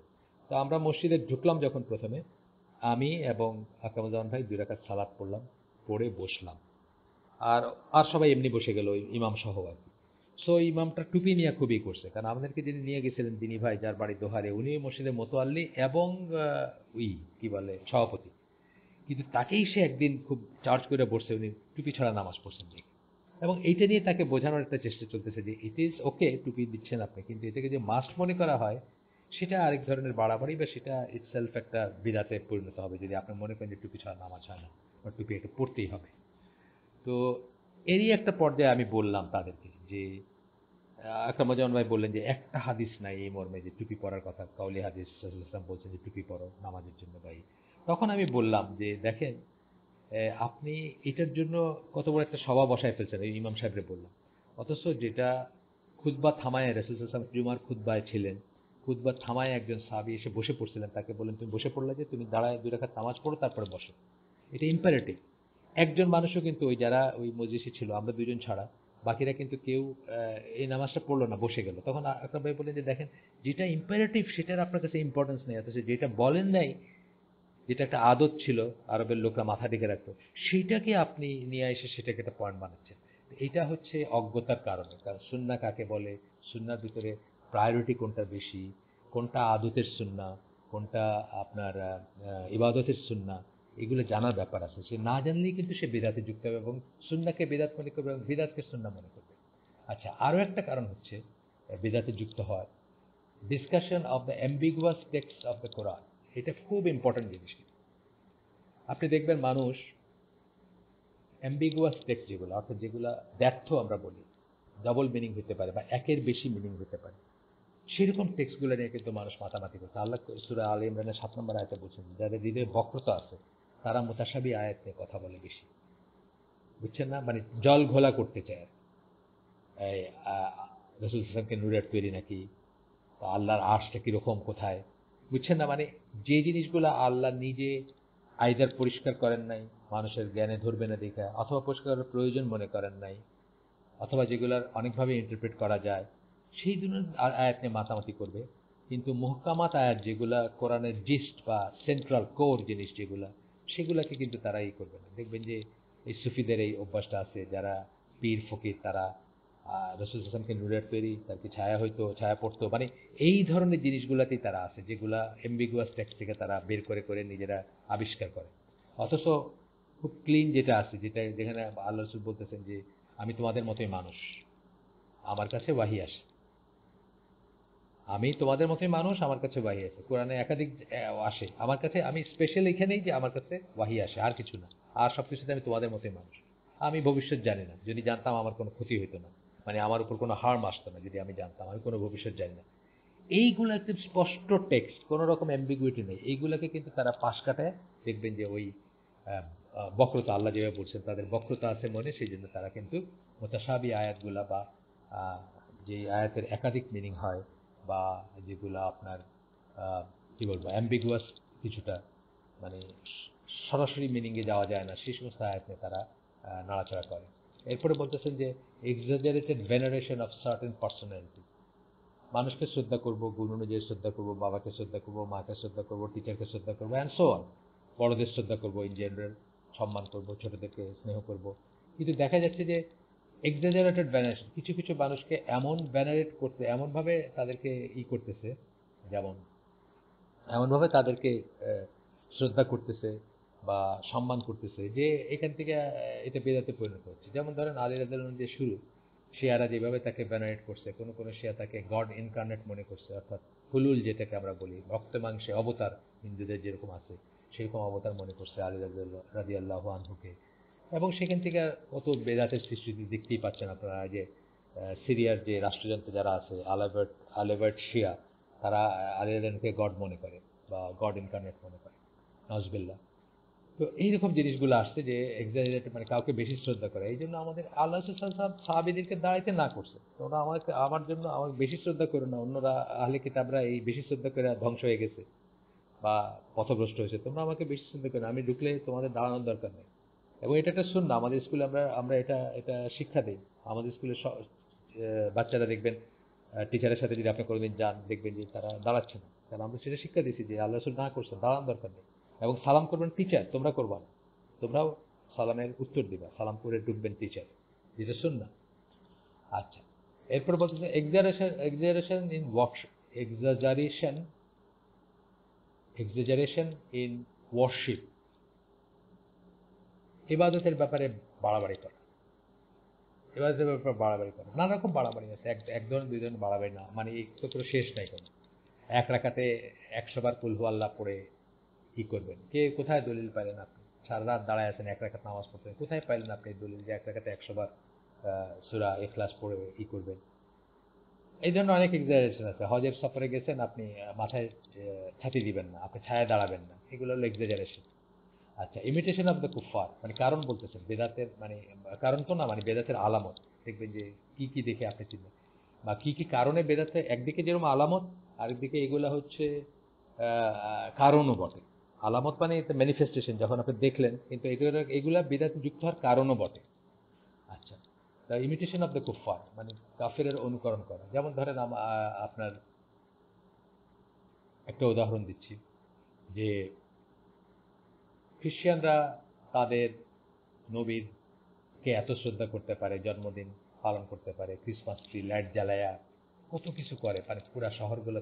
তো আমরা মসজিদে ঢুকলাম যখন প্রথমে, আমি এবং আকরামুজ্জামান ভাই 2 রাকাত সালাত পড়লাম, পড়ে বসলাম। আর আর সবাই এমনি বসে গেল, ওই ইমাম সহ আর কি। সো ইমামটা টুপি নিয়ে খুবই করছে, কারণ আমাদেরকে যিনি নিয়ে গেছিলেন দিনী ভাই, যার বাড়ি দোহারে, উনি মসজিদের মোতোয়াল্লি এবং ওই কি বলে সভাপতি। কিন্তু তাকেই সে একদিন খুব চার্জ করে বসছে, উনি টুপি ছাড়া নামাজ পড়ছেন দেখে। এবং এইটা নিয়ে তাকে বোঝানোর একটা চেষ্টা চলতেছে যে ইট ইজ ওকে, টুপি দিচ্ছেন আপনি, কিন্তু এটাকে যে মাস্ট মনে করা হয় সেটা আরেক ধরনের বাড়াবাড়ি, বা সেটা ইটসেলফ একটা বিদাতে পরিণত হবে যদি আপনি মনে করেন যে টুপি ছাড়া নামাজ হয় না বা টুপি এটা পড়তেই হবে। তো এরই একটা পর্যায়ে আমি বললাম তাদেরকে যে আকরামুজ্জামান ভাই বললেন যে একটা হাদিস নাই এই মর্মে যে টুপি পরার কথা, কাউলি হাদিস রাসূলুল্লাহ সাল্লাল্লাহু আলাইহি ওয়াসাল্লাম বলছেন যে টুপি পরো নামাজের জন্য ভাই। তখন আমি বললাম যে দেখেন, আপনি এটার জন্য কত বড় একটা সভা বসায় ফেলছেন, এই ইমাম সাহেবরে বললাম। অথচ যেটা খুতবা থামায় রাসূল সাল্লাল্লাহু আলাইহি ওয়াসাল্লাম জুমার খুতবায় ছিলেন, খুতবা থামায় একজন সাহাবী এসে বসে পড়ছিলেন, তাকে বললেন তুমি বসে পড়লে যে, তুমি দাঁড়ায় 2 রাকাত নামাজ পড়ো তারপরে বসো। এটা ইম্পারেটিভ। একজন মানুষও কিন্তু ওই যারা ওই মজলিসে ছিল, আমরা 2 জন ছাড়া বাকিরা কিন্তু কেউ এই নামাজটা পড়লো না, বসে গেল। তখন আকরাম ভাই বললেন যে দেখেন, যেটা ইম্পারেটিভ সেটার আপনার কাছে ইম্পর্টেন্স নেই, অথচ যেটা বলেন নাই, যেটা একটা আদত ছিল আরবের লোকরা মাথা ঢেকে রাখতো, সেইটাকে আপনি নিয়ে এসে সেটাকে একটা পয়েন্ট বানাচ্ছেন। এটা হচ্ছে অজ্ঞতার কারণে। কারণ সুন্নাহ কাকে বলে, সুন্নাহর ভিতরে প্রায়োরিটি কোনটা বেশি, কোনটা আদতের সুন্নাহ, কোনটা আপনার ইবাদতের সুন্নাহ, এগুলো জানার ব্যাপার আছে। সে না জানলেই কিন্তু সে বিদাতে যুক্ত হবে এবং সুন্নাহকে বিদাত মনে করবে এবং বিদাতকে সুন্নাহ মনে করবে। আচ্ছা, আরও একটা কারণ হচ্ছে বিদাতে যুক্ত হওয়ার, discussion of the ambiguous text of the কোরআন। এটা খুব ইম্পর্টেন্ট জিনিস। আপনি দেখবেন মানুষ অ্যাম্বিগুয়াস টেক্সট যেগুলো, অর্থাৎ যেগুলো ব্যর্থ আমরা বলি, ডাবল মিনিং হতে পারে বা একের বেশি মিনিং হতে পারে, সেরকম টেক্সটগুলো নিয়ে কিন্তু মানুষ মাতামাতি করছে। আল্লাহ সূরা আলে ইমরানের 7 নম্বর আয়াতে বলছেন, যাদের হৃদয়ে বক্রতা আছে তারা মুতাশাবি আয়াত নিয়ে কথা বলে বেশি। বুঝছেন না, মানে জল ঘোলা করতে চায়। এই রাসূল সাল্লাল্লাহু নূরের তৈরি নাকি, বা আল্লাহর আরশটা কিরকম কোথায়, বুঝছেন না, মানে যে জিনিসগুলো আল্লাহ নিজে আইদার পরিষ্কার করেন নাই, মানুষের জ্ঞানে ধরবে না দেখা, অথবা পরিষ্কার করার প্রয়োজন মনে করেন নাই, অথবা যেগুলোর অনেকভাবে ইন্টারপ্রেট করা যায়, সেই ধরনের আয়াত নিয়ে মাতামাতি করবে। কিন্তু মুহকামাত আয়াত যেগুলা কোরআনের জিস্ট বা সেন্ট্রাল কোর জিনিস যেগুলা, সেগুলাকে কিন্তু তারা করবে না। দেখবেন যে এই সুফিদের এই অভ্যাসটা আছে, যারা পীর ফকির, তারা রাসূল হাসানকে নূরের তৈরি, তার কি ছায়া হইতো, ছায়া পড়তো, মানে এই ধরনের জিনিসগুলাতেই তারা আছে, যেগুলা এম্বিগুয়াস টেক্সট থেকে তারা বের করে করে নিজেরা আবিষ্কার করে। অথচ খুব ক্লিন যেটা আছে, যেটা যেখানে আল্লাহ রাসূল বলতেছেন যে আমি তোমাদের মতোই মানুষ, আমার কাছে ওয়াহি আসে। আমি তোমাদের মতোই মানুষ, আমার কাছে ওয়াহি আসে। কোরআনে একাধিক আসে আমার কাছে, আমি স্পেশাল এখানেই যে আমার কাছে ওয়াহি আসে, আর কিছু না। আর সবকিছুতে আমি তোমাদের মতোই মানুষ। আমি ভবিষ্যৎ জানি না, যদি জানতাম আমার কোনো ক্ষতি হতো না, মানে আমার উপর কোনো হার্ম আসতো না যদি আমি জানতাম। আমি কোনো ভবিষ্যৎ জানি না। এইগুলো একদম স্পষ্ট টেক্সট, কোনো রকম অ্যাম্বিগুইটি নেই। এইগুলোকে কিন্তু তারা পাশ কাটায়, দেখবেন যে ওই বক্রতা, আল্লাহ যেভাবে বলছেন তাদের বক্রতা আছে মনে, সেই জন্য তারা কিন্তু মুতাশাবি আয়াতগুলা বা আহ, যে আয়াতের একাধিক মিনিং হয়, বা যেগুলো আপনার কি বলবো অ্যাম্বিগুয়াস কিছুটা, মানে সরাসরি মিনিংয়ে যাওয়া যায় না, সেই সমস্ত আয়াত নিয়ে তারা নাড়াচাড়া করে। এরপরে বলতেছেন যে এক্সাজারেটেড ভেনারেশন অফ সার্টেন পার্সোনালিটি, মানুষকে শ্রদ্ধা করব, গুণ অনুযায়ী শ্রদ্ধা করব, বাবাকে শ্রদ্ধা করব, মাকে শ্রদ্ধা করব, টিচারকে শ্রদ্ধা করবো, অ্যান্ড সো অন। বড়দের শ্রদ্ধা করব, ইন জেনারেল সম্মান করব, ছোটদেরকে স্নেহ করব। কিন্তু দেখা যাচ্ছে যে এক্সাজারেটেড ভ্যানারেশন, কিছু কিছু মানুষকে এমন ভ্যানারেট করতে, এমনভাবে তাদেরকে করতেছে, যেমন এমনভাবে তাদেরকে শ্রদ্ধা করতেছে বা সম্মান করতেছে, যে এখান থেকে এটা বেদাতে পরিণত হচ্ছে। যেমন ধরেন আলী রাদিয়াল্লাহু আনহু যে শুরু, শিয়ারা যেভাবে তাকে ভেনারেট করছে, কোনো কোনো শিয়া তাকে গড ইনকার্নেট মনে করছে, অর্থাৎ হুলুল যেটাকে আমরা বলি, রক্ত মাংসে অবতার, হিন্দুদের যেরকম আছে সেরকম অবতার মনে করছে আলী রাদিয়াল্লাহু আনহুকে। এবং সেখান থেকে কত বেদাতের সৃষ্টি দেখতেই পাচ্ছেন আপনারা, যে সিরিয়ার যে রাষ্ট্রযন্ত্র যারা আছে, আলেভার্ট শিয়া, তারা আলী রাদিয়াল্লাহুকে গড মনে করে বা গড ইনকার্নেট মনে করে, নজবিল্লা। তো এইরকম জিনিসগুলো আসছে, যে এক্সাজারেট, মানে কাউকে বেশি শ্রদ্ধা করে। এই জন্য আমাদের আল্লাহ সাহাবিদেরকে দাঁড়াইতে না করছে, তোমরা আমাকে, আমার জন্য আমাকে বেশি শ্রদ্ধা করো না, অন্যরা আহলে কিতাবরা এই বেশি শ্রদ্ধা করে ধ্বংস হয়ে গেছে বা পথভ্রষ্ট হয়েছে, তোমরা আমাকে বেশি শ্রদ্ধা করো না, আমি ঢুকলে তোমাদের দাঁড়ানোর দরকার নেই। এবং এটা একটা সুন্নাহ, আমাদের স্কুলে আমরা আমরা এটা এটা শিক্ষা দিই। আমাদের স্কুলে বাচ্চারা দেখবেন, টিচারের সাথে যদি আপনি কোনোদিন যান, দেখবেন যে তারা দাঁড়াচ্ছে না, কারণ আমরা সেটা শিক্ষা দিচ্ছি যে আল্লাহ রসুল না করছে, দাঁড়ানোর দরকার নেই। এবং সালাম করবেন টিচার, তোমরা করবা না, তোমরাও সালামের উত্তর দিবা, সালাম করে ঢুকবেন টিচার, যেটা সুন্নাহ। আচ্ছা, এরপর বলতেছে exaggeration in workshop, exaggeration exaggeration in worship, ইবাদতের ব্যাপারে বাড়াবাড়ি করা। ইবাদতের ব্যাপারে বাড়াবাড়ি করা, নানা রকম বাড়াবাড়ি আছে, এক ধরনের দুই ধরনের বাড়াবাড়ি না, মানে এই তো কোনো শেষ নাই কোনো। এক রাকাতে 100 বার কুল হু আল্লাহ পড়ে কি করবেন? কে কোথায় দলিল পাইলেন আপনি? সারা রাত দাঁড়ায় আছেন এক রাকাত নামাজ পড়তে, কোথায় পাইলেন আপনি এই দলিল যে এক রাকাতে 100 বার সূরা ইখলাস পড়ে করবেন? এই জন্য অনেক এক্সাজারেশন আছে। হজের সফরে গেছেন আপনি, মাথায় ছাতি দিবেন না, আপনি ছায়ায় দাঁড়াবেন না, এগুলো হলো এক্সাজারেশন। আচ্ছা, ইমিটেশন অফ দ্য কুফার, মানে কারণ বলতেছেন বেদাতের, মানে কারণ তো না, মানে বেদাতের আলামত। দেখবেন যে কি কি দেখে আপনি চিনবেন, বা কি কি কারণে বেদাতে, একদিকে যেরকম আলামত, আরেকদিকে এগুলা হচ্ছে কারণও বটে। আলামত মানে ম্যানিফেস্টেশন, যখন আপনি দেখলেন, কিন্তু এগুলা বেদাতে যুক্ত হওয়ার কারণও বটে। আচ্ছা, দ্য ইমিটেশন অফ দ্য কুফার, মানে কাফেরের অনুকরণ করা। যেমন ধরেন আপনার একটা উদাহরণ দিচ্ছি, যে খ্রিস্টানরা তাদের নবীর কে এত শ্রদ্ধা করতে পারে, জন্মদিন পালন করতে পারে, ক্রিসমাস ট্রি লাইট জ্বালায়া কত কিছু করে, মানে পুরা শহরগুলো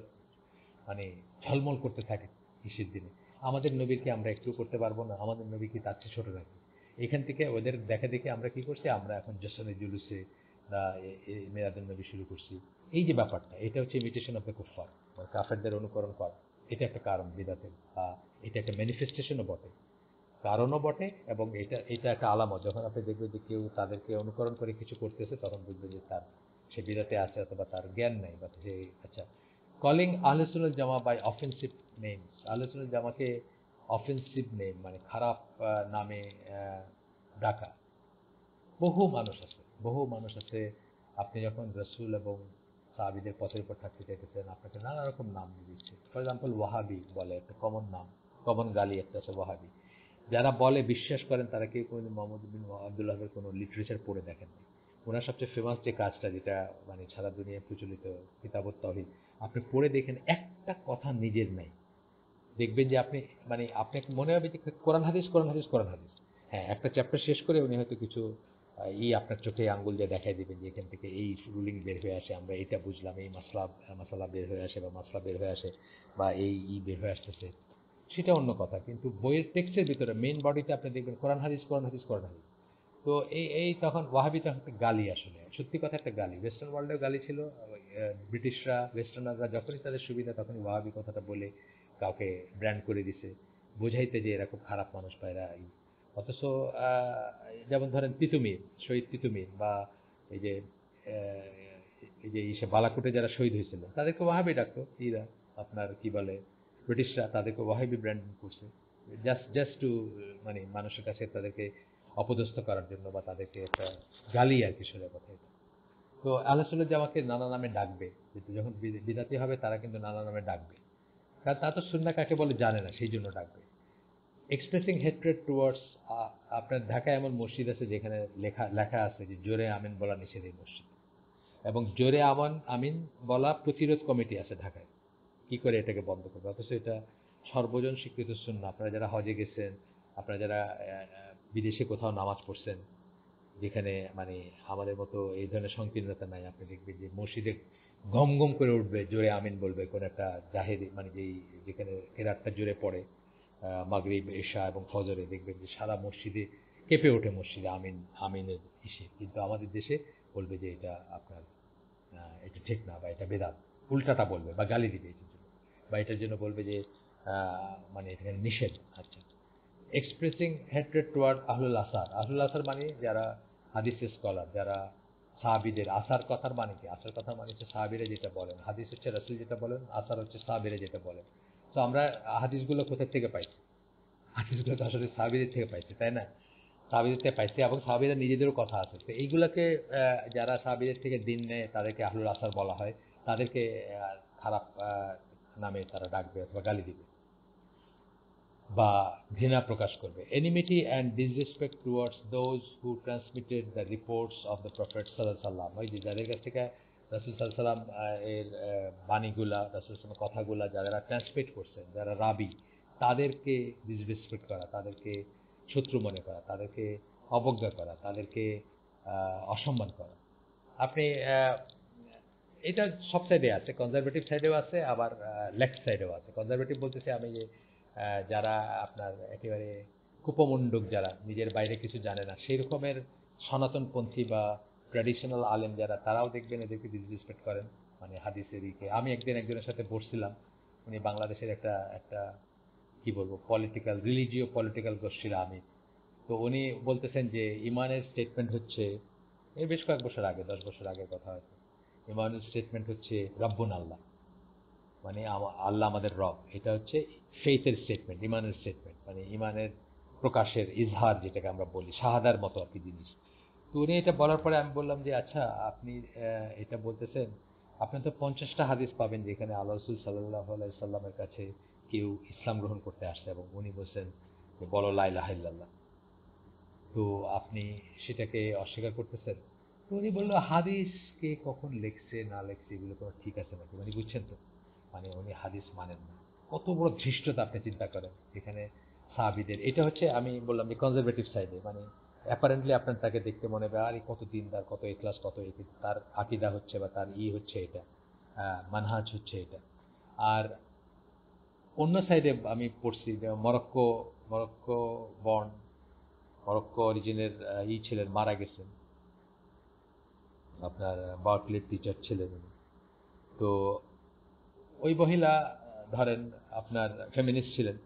মানে ঝলমল করতে থাকে ঈদের দিনে। আমাদের নবীরকে আমরা একটু করতে পারবো না? আমাদের নবী কি তার চেয়ে ছোট নাকি? এখান থেকে ওদের দেখা দেখে আমরা কি করছি, আমরা এখন জশ্নে জুলুসে বা মেরাদুন নবী শুরু করছি। এই যে ব্যাপারটা, এটা হচ্ছে ইমিটেশন অফ দ্য কুফার, কাফেরদের অনুকরণ করা। এটা একটা কারণ বিদাতের, বা এটা একটা ম্যানিফেস্টেশনও বটে, কারণও বটে। এবং এটা এটা একটা আলামত, যখন আপনি দেখবেন যে কেউ তাদেরকে অনুকরণ করে কিছু করতেছে, তখন বুঝবেন যে তার, সে বিদাতে আছে অথবা তার জ্ঞান নাই, বা সে। আচ্ছা, কলিং আহলে সুন্নাত জামা বাই অফেন্সিভ নেমস, আহলে সুন্নাত জামাকে অফেন্সিভ নেম, মানে খারাপ নামে ডাকা। বহু মানুষ আছে, বহু মানুষ আছে। আপনি যখন রসুল এবং সাহাবীদের পথের উপর থাকতে চাইতেছেন, আপনাকে নানা রকম নাম দিয়ে দিচ্ছে। ফর এক্সাম্পল ওয়াহাবি বলে, একটা কমন নাম, কমন গালি একটা আছে ওয়াহাবি। যারা বলে, বিশ্বাস করেন, তারা কেউ কোনোদিন মোহাম্মদ বিন আবদুল্লাহের কোনো লিটারেচার পড়ে দেখেননি। ওনার সবচেয়ে ফেমাস যে কাজটা, যেটা মানে সারা দুনিয়ায় প্রচলিত, কিতাবুত তাওহীদ, আপনি পড়ে দেখেন, একটা কথা নিজের নাই। দেখবেন যে আপনি, মানে আপনাকে মনে হবে যে কোরআন হাদিস, কোরআন হাদিস, কোরআন হাদিস। হ্যাঁ, একটা চ্যাপ্টার শেষ করে উনি হয়তো কিছু আপনার চোখে আঙ্গুল দিয়ে দেখাই দিবেন যে এখান থেকে এই রুলিং বের হয়ে আসে, আমরা এটা বুঝলাম, এই মাসলা বের হয়ে আসে, বা মাসলা বের হয়ে আসে, বা এই বের হয়ে আসতেছে। সেটা অন্য কথা, কিন্তু বইয়ের টেক্সটের ভিতরে মেইন বডিতে আপনি দেখবেন কোরআন হাদিস, কোরআন হাদিস, কোরআন হাদিস। তো এই তখন ওয়াহাবি তখন একটা গালি, আসলে সত্যি কথা একটা গালি, ওয়েস্টার্ন ওয়ার্ল্ডেও গালি ছিল। ব্রিটিশরা ওয়েস্টার্নাররা যখনই তাদের সুবিধা তখনই ওয়াহাবি কথাটা বলে কাউকে ব্র্যান্ড করে দিছে, বোঝাইতে যে এরা খুব খারাপ মানুষ বা এরা অথচ যেমন ধরেন তিতুমির, শহীদ তিতুমির, বা এই যে বালাকোটে যারা শহীদ হয়েছিল তাদেরকে ওয়াহাবি ডাকতো ইরা, আপনার কি বলে ব্রিটিশরা তাদেরকে ওয়াহাবি ব্র্যান্ডিং করছে, জাস্ট টু মানে মানুষের কাছে তাদেরকে অপদস্থ করার জন্য, বা তাদেরকে একটা গালি আর কি, সোজা কথা এটা। তো আহলে সুন্নাত জামাতকে নানা নামে ডাকবে, কিন্তু যখন বিদাতি হবে তারা কিন্তু নানা নামে ডাকবে, কারণ তারা তো সুন্নাহ কাকে বলে জানে না, সেই জন্য ডাকবে। এক্সপ্রেসিং হেট্রেড টুয়ার্ডস, আপনার ঢাকায় এমন মসজিদ আছে যেখানে লেখা লেখা আছে যে জোরে আমিন বলা নিষেধ এই মসজিদ, এবং জোরে আমিন বলা প্রতিরোধ কমিটি আছে ঢাকায়, কি করে এটাকে বন্ধ করবে? অথচ এটা সর্বজন স্বীকৃত সুন্নাহ। আপনারা যারা হজে গেছেন, আপনারা যারা বিদেশে কোথাও নামাজ পড়ছেন, যেখানে মানে আমাদের মতো এই ধরনের সংকীর্ণতা নাই, আপনি দেখবেন যে মসজিদে গম গম করে উঠবে, জোরে আমিন বলবে কোন একটা জাহেরি, মানে যেখানে কেরাতটা জোরে পড়ে মাগরিব, এশা এবং ফজরে, দেখবেন যে সারা মসজিদে কেঁপে ওঠে মসজিদে আমিন, আমিনের ইসে। কিন্তু আমাদের দেশে বলবে যে এটা আপনার এটা ঠিক না, বা এটা বেদাত, উল্টাটা বলবে বা গালি দিবে এটার জন্য, বা এটার জন্য বলবে যে মানে এখানে নিষেধ। আচ্ছা, এক্সপ্রেসিং হেট্রেড টুয়ার্ড আহলুল আসার। আহলুল আসার মানে যারা হাদিসের স্কলার, যারা সাহাবিদের, আসার কথার মানে কি? আসার কথার মানে হচ্ছে সাহাবিরা যেটা বলেন, হাদিস হচ্ছে রাসূল যেটা বলেন, আসার হচ্ছে সাহাবিরা যেটা বলেন। তো আমরা হাদিসগুলো কোথা থেকে পাইছি? হাদিসগুলো তো আসলে সাহাবিদের থেকে পাইছি, তাই না? সাহাবিদের থেকে পাইছি, এবং সাহাবিরা নিজেদেরও কথা আছে। তো এইগুলাকে যারা সাহাবিদের থেকে দিন নেয় তাদেরকে আহলুল আসার বলা হয়, তাদেরকে খারাপ নামে তারা ডাকবে অথবা গালি দিবে বা ঘৃণা প্রকাশ করবে। Enmity and disrespect towards those who transmitted the reports of the prophet সাল্লাল্লাহু আলাইহি ওয়াসাল্লাম। ওই যে যাদের কাছ থেকে রাসূল সাল্লাল্লাহু আলাইহি ওয়াসাল্লাম এর বাণীগুলা, রাসূল সাল্লাল্লাহু আলাইহি কথাগুলা যারা ট্রান্সমিট করছেন, যারা রাবি, তাদেরকে ডিসরেসপেক্ট করা, তাদেরকে শত্রু মনে করা, তাদেরকে অবজ্ঞা করা, তাদেরকে অসম্মান করা। আপনি এটা সব সাইডে আছে, কনজারভেটিভ সাইডেও আছে, আবার লেফট সাইডেও আছে। কনজারভেটিভ বলতেছি আমি যে যারা আপনার একেবারে কুপমণ্ডক, যারা নিজের বাইরে কিছু জানে না, সেই রকমের সনাতনপন্থী বা ট্র্যাডিশনাল আলেম যারা, তারাও দেখবেন এদেরকে ডিসরেসপেক্ট করেন, মানে হাদিসের দিকে। আমি একদিন একজনের সাথে বসছিলাম, উনি বাংলাদেশের একটা একটা কি বলবো পলিটিক্যাল, রিলিজিও পলিটিক্যাল গোষ্ঠীর আমির। তো উনি বলতেছেন যে ইমানের স্টেটমেন্ট হচ্ছে, এই বেশ কয়েক বছর আগে, 10 বছর আগের কথা হয়তো, ইমানের স্টেটমেন্ট হচ্ছে রব্বুন আল্লাহ, মানে আল্লাহ আমাদের রব। এটা হচ্ছে ফেইথের স্টেটমেন্ট, ইমানের স্টেটমেন্ট, মানে ইমানের প্রকাশের ইজহার, যেটাকে আমরা বলি শাহাদার মতো আর কি জিনিস। তো উনি এটা বলার পরে আমি বললাম যে আচ্ছা, আপনি এটা বলতেছেন, আপনি তো 50টা হাদিস পাবেন যেখানে আল্লাহ রাসূল সাল্লাল্লাহু আলাইহি সাল্লামের কাছে কেউ ইসলাম গ্রহণ করতে আসছে এবং উনি বলছেন যে বলো লা ইলাহা ইল্লাল্লাহ, তো আপনি সেটাকে অস্বীকার করতেছেন। তো উনি বললো হাদিস কে কখন লেখছে না লেখছে এগুলো কোনো ঠিক আছে নাকি, মানে বুঝছেন তো, মানে উনি হাদিস মানেন না। কত বড় ধৃষ্টতা আপনি চিন্তা করেন, যেখানে সাহাবিদের, এটা হচ্ছে আমি বললাম যে কনজারভেটিভ সাইডে, মানে অ্যাপারেন্টলি আপনার তাকে দেখতে মনে হবে আরে কত দিনদার, কত ইখলাস, কত তার আকীদা হচ্ছে, বা তার হচ্ছে এটা, মানহাজ হচ্ছে এটা। আর অন্য সাইডে আমি পড়ছি যে মরক্কো, মরক্কো বর্ন, মরক্কো অরিজিনের ছিলেন, মারা গেছেন, আপনার বার্কলির টিচার ছিলেন উনি। তো ওই মহিলা ধরেন আপনার ফেমিনিস্ট ছিলেন।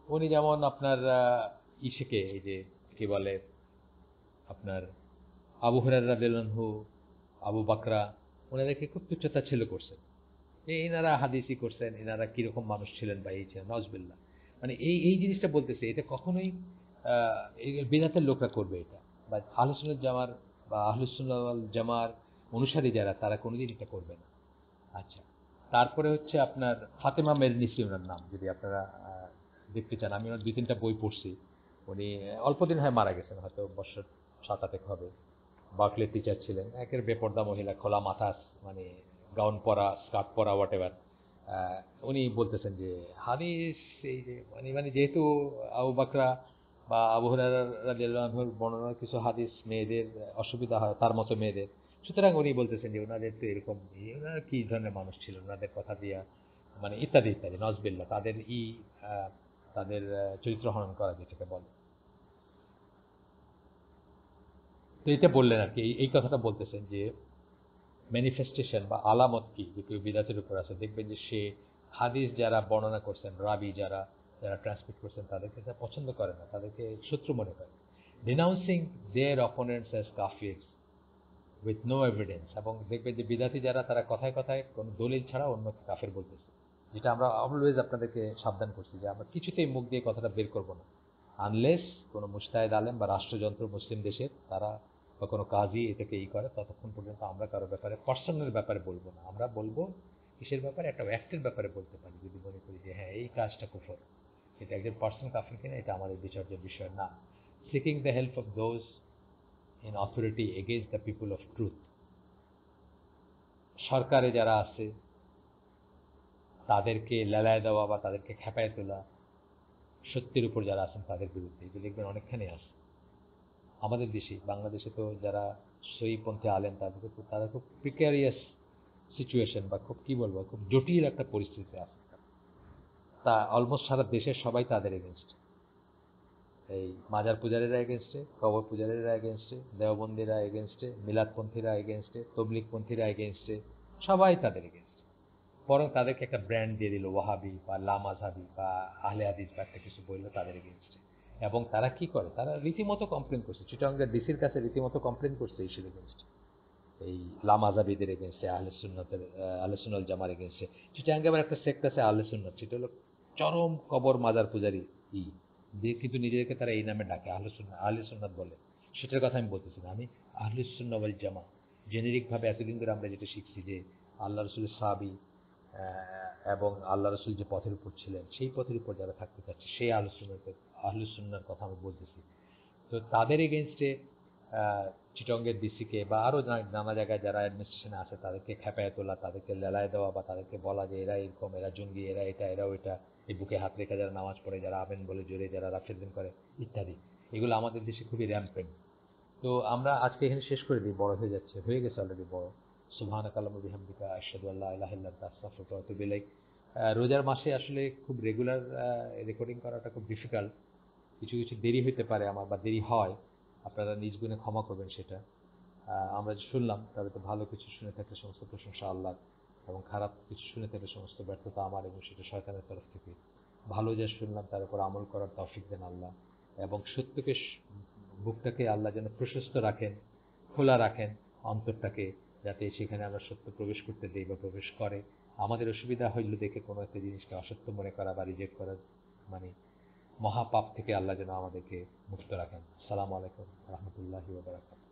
উনি যেমন আপনার ইসেকে, এই যে কি বলে আপনার আবু হুরায়রা রাদিয়াল্লাহু আনহু, আবু বাকরা, ওনাদেরকে খুব তুচ্ছ-তাচ্ছিল্য করছেন যে এনারা হাদিসই করছেন, এনারা কিরকম মানুষ ছিলেন বা এই ছিলেন, নজবিল্লাহ। মানে এই জিনিসটা বলতেছে, এটা কখনোই এই বিদআতের লোকরা করবে এটা, বা আহলে সুন্নাত জামার বা আহলে সুন্নাত ওয়াল জামার অনুসারী যারা, তারা কোনোদিন এটা করবে না। আচ্ছা, তারপরে হচ্ছে আপনার ফাতেমা মেরনিসি ওনার নাম, যদি আপনারা দেখতে চান, আমি ওনার 2-3টা বই পড়ছি। উনি অল্প দিন হয় মারা গেছেন, হয়তো বছর 7-8 হবে। বার্কলির টিচার ছিলেন, একের বেপর্দা মহিলা, খোলা মাথা, মানে গাউন পরা, স্কার্ট পরা, হোয়াট এভার। উনি বলতেছেন যে হাদিস, এই যে মানে যেহেতু আবু বাকরা বা আবু হুরায়রা রাদিয়াল্লাহু আনহুর বর্ণনার কিছু হাদিস মেয়েদের অসুবিধা হয়, তার মতো মেয়েদের, সুতরাং উনি বলতেছেন যে ওনাদের তো এরকম, ওনারা কি ধরনের মানুষ ছিল, ওনাদের কথা দিয়া মানে ইত্যাদি ইত্যাদি, নজবিল্লা, তাদের তাদের চরিত্র হনন করা যেটাকে বলে। তো এটা বললেন আর কি, এই কথাটা বলতেছেন যে ম্যানিফেস্টেশন বা আলামত কি যে কেউ বিদাতের উপর আছে, দেখবেন যে সে হাদিস যারা বর্ণনা করছেন, রাবি যারা যারা ট্রান্সমিট করছেন, তাদেরকে তারা পছন্দ করে না, তাদেরকে শত্রু মনে করে, ডিনাউন্সিং দেয়ার অপোনেন্টস অ্যাজ কাফির উইথ নো এভিডেন্স। এবং দেখবেন যে বিদাতি যারা, তারা কথায় কথায় কোনো দলিল ছাড়া অন্যকে কাফের বলতেছে, যেটা আমরা অলওয়েজ আপনাদেরকে সাবধান করছি যে আমরা কিছুতেই মুখ দিয়ে কথাটা বের করবো না, আনলেস কোনো মুস্তাহিদ আলেম বা রাষ্ট্রযন্ত্র মুসলিম দেশের তারা বা কোনো কাজই এটাকে করে, ততক্ষণ পর্যন্ত আমরা কারো ব্যাপারে পার্সোনাল ব্যাপারে বলবো না। আমরা বলবো কিসের ব্যাপারে, একটা অ্যাক্টের ব্যাপারে বলতে পারি, যদি মনে করি যে হ্যাঁ এই কাজটা কুফর, এটা একজন পার্সন কাফের কিনা এটা আমাদের বিচার্যের বিষয় না। Seeking the help of those in authority against the people of truth, সরকারে যারা আছে তাদেরকে লেলায় দেওয়া বা তাদেরকে খেপায় তোলা, সত্যের উপর যারা আছেন তাদের বিরুদ্ধে, এগুলো দেখবেন অনেকখানি আছে আমাদের দেশে। বাংলাদেশে তো যারা সহিপন্থী আলেন, তারা খুব প্রিক্যারিয়াস সিচুয়েশন বা খুব কি বলবো, খুব জটিল একটা পরিস্থিতি আছে, তা অলমোস্ট সারা দেশের সবাই তাদের এগেনস্ট, এই মাজার পূজারীরা এগেনস্টে, কবর পূজারীরা এগেনস্টে, দেওবন্দিরা এগেনস্টে, মিলাদপন্থীরা এগেনস্টে, তবলিগপন্থীরা এগেনস্টে, সবাই তাদের এগেনস্টে। বরং তাদেরকে একটা ব্র্যান্ড দিয়ে দিল ওয়াহাবি বা লামাজহাবি বা আহলে হাদিস বা একটা কিছু বললো তাদের এগেনস্টে। এবং তারা কি করে, তারা রীতিমতো কমপ্লেন করছে, চিটাগাঙ্গের ডিসির কাছে রীতিমতো কমপ্লেন করছে এইসব এগেনস্টে, এই লামাজাবিদের এগেনস্টে, আহলে সুন্নতের আহলে সুন্নাত জামার এগেনস্টে। চিটাগাঙ্গে আবার একটা সেক্ট আছে আহলে সুন্নাত, সেটা হলো চরম কবর মাজার পূজারি ই দিয়ে, কিন্তু নিজেদেরকে তারা এই নামে ডাকে, আহলে সুন্নাত বলে। সেটার কথা আমি বলতেছি না, আমি আহলে সুন্নাত ওয়াল জামা জেনেরিক ভাবে এতদিন ধরে আমরা যেটা শিখছি যে আল্লাহ রসুলের সাহাবী এবং আল্লাহ রসুল যে পথের উপর ছিলেন সেই পথের উপর যারা থাকতে চাচ্ছে সেই আহলে সুন্নাহর কথা আমি বলতেছি। তো তাদের এগেনস্টে চিটঙ্গের ডিসিকে বা আরও নানা জায়গায় যারা অ্যাডমিনিস্ট্রেশনে আছে তাদেরকে খেপায় তোলা, তাদেরকে লেলায় দেওয়া বা তাদেরকে বলা যে এরা এরকম, এরা জঙ্গি, এরা এটা, এরা ওইটা, এই বুকে হাত রেখে যারা নামাজ পড়ে, যারা আবেন বলে জোরে, যারা রাফেদিন করে ইত্যাদি, এগুলো আমাদের দেশে খুবই র্যাম্পেন্ট। তো আমরা আজকে এখানে শেষ করে দিই, বড় হয়ে যাচ্ছে, হয়ে গেছে অলরেডি বড়। সুবহানাকা আল্লাহুম্মা ওয়া বিহামদিকা আশহাদু আল্লা ইলাহা ইল্লা আনতা আস্তাগফিরুকা ওয়া আতুবু ইলাইক। রোজার মাসে আসলে খুব রেগুলার রেকর্ডিং করাটা খুব ডিফিকাল্ট, কিছু কিছু দেরি হতে পারে আমার বা দেরি হয়, আপনারা নিজ গুণে ক্ষমা করবেন সেটা। আমরা যে শুনলাম তবে তো ভালো কিছু শুনে থাকলে সমস্ত প্রশংসা আল্লাহর, এবং খারাপ কিছু শুনে থাকলে সমস্ত ব্যর্থতা আমার, এবং সেটা শয়তানের তরফ থেকে। ভালো যা শুনলাম তার উপর আমল করার তৌফিক দেন আল্লাহ, এবং সত্যকে বুকটাকে আল্লাহ যেন প্রশস্ত রাখেন, খোলা রাখেন অন্তরটাকে, যাতে সেখানে আমরা সত্য প্রবেশ করতে দেই বা প্রবেশ করে। আমাদের অসুবিধা হইল দেখে কোনো একটা জিনিসকে অসত্য মনে করা বা রিজেক্ট করার মানে মহাপাপ থেকে আল্লাহ যেন আমাদেরকে মুক্ত রাখেন। আসসালামু আলাইকুম রহমতুল্লাহি ওয়া বারাকাতুহু।